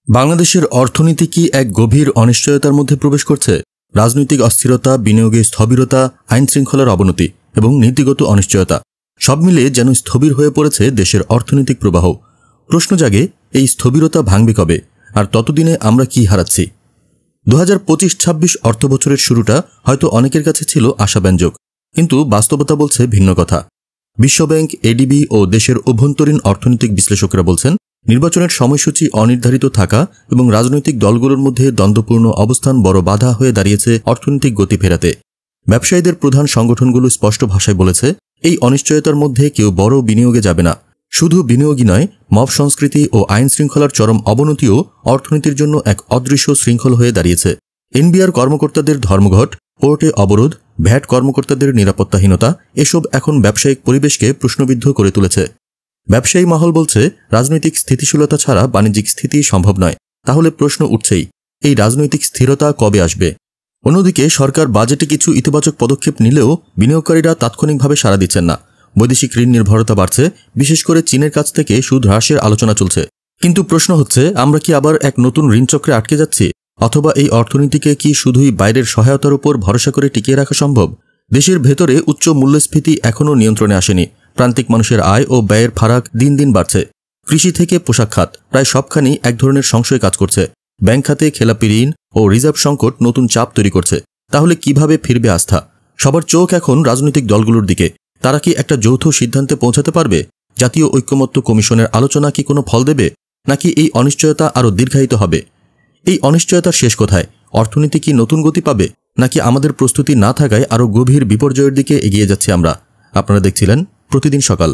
বাংলাদেশের অর্থনীতি কি এক গভীর অনিশ্চয়তার মধ্যে প্রবেশ করছে? রাজনৈতিক অস্থিরতা, বিনিয়োগে স্থবিরতা, আইন শৃঙ্খলার অবনতি এবং নীতিগত অনিশ্চয়তা সব মিলে যেন স্থবির হয়ে পড়েছে দেশের অর্থনৈতিক প্রবাহ। প্রশ্ন জাগে, এই স্থবিরতা ভাঙবে কবে, আর ততদিনে আমরা কি হারাচ্ছি? 2025-26 অর্থবছরের শুরুটা হয়তো অনেকের কাছে ছিল আশাব্যঞ্জক, কিন্তু বাস্তবতা বলছে ভিন্ন কথা। বিশ্বব্যাংক, এডিবি ও দেশের অভ্যন্তরীণ অর্থনৈতিক বিশ্লেষকরা বলছেন, নির্বাচনের সময়সূচি অনির্ধারিত থাকা এবং রাজনৈতিক দলগুলোর মধ্যে দ্বন্দ্বপূর্ণ অবস্থান বড় বাধা হয়ে দাঁড়িয়েছে অর্থনৈতিক গতি ফেরাতে। ব্যবসায়ীদের প্রধান সংগঠনগুলো স্পষ্ট ভাষায় বলেছে, এই অনিশ্চয়তার মধ্যে কেউ বড় বিনিয়োগে যাবে না। শুধু বিনিয়োগই নয়, মব সংস্কৃতি ও আইন শৃঙ্খলার চরম অবনতিও অর্থনীতির জন্য এক অদৃশ্য শৃঙ্খল হয়ে দাঁড়িয়েছে। এনবিআর কর্মকর্তাদের ধর্মঘট, পোর্টে অবরোধ, ভ্যাট কর্মকর্তাদের নিরাপত্তাহীনতা এসব এখন ব্যবসায়িক পরিবেশকে প্রশ্নবিদ্ধ করে তুলেছে। ব্যবসায়ী মহল বলছে, রাজনৈতিক স্থিতিশীলতা ছাড়া বাণিজ্যিক স্থিতি সম্ভব নয়। তাহলে প্রশ্ন উঠছেই, এই রাজনৈতিক স্থিরতা কবে আসবে? অন্যদিকে সরকার বাজেটে কিছু ইতিবাচক পদক্ষেপ নিলেও বিনিয়োগকারীরা তাৎক্ষণিকভাবে সাড়া দিচ্ছেন না। বৈদেশিক ঋণ নির্ভরতা বাড়ছে, বিশেষ করে চীনের কাছ থেকে সুদ হ্রাসের আলোচনা চলছে। কিন্তু প্রশ্ন হচ্ছে, আমরা কি আবার এক নতুন ঋণচক্রে আটকে যাচ্ছি, অথবা এই অর্থনীতিকে কি শুধুই বাইরের সহায়তার উপর ভরসা করে টিকিয়ে রাখা সম্ভব? দেশের ভেতরে উচ্চ মূল্যস্ফীতি এখনও নিয়ন্ত্রণে আসেনি। প্রান্তিক মানুষের আয় ও ব্যয়ের ফারাক দিন দিন বাড়ছে। কৃষি থেকে পোশাক খাত প্রায় সবখানি এক ধরনের সংশয় কাজ করছে। ব্যাংক খাতে খেলাপি ঋণ ও রিজার্ভ সংকট নতুন চাপ তৈরি করছে। তাহলে কিভাবে ফিরবে আস্থা? সবার চোখ এখন রাজনৈতিক দলগুলোর দিকে। তারা কি একটা যৌথ সিদ্ধান্তে পৌঁছাতে পারবে? জাতীয় ঐক্যমত্য কমিশনের আলোচনা কি কোনো ফল দেবে, নাকি এই অনিশ্চয়তা আরও দীর্ঘায়িত হবে? এই অনিশ্চয়তার শেষ কোথায়? অর্থনীতি কি নতুন গতি পাবে, নাকি আমাদের প্রস্তুতি না থাকায় আরও গভীর বিপর্যয়ের দিকে এগিয়ে যাচ্ছি আমরা? আপনারা দেখছিলেন প্রতিদিন সকাল।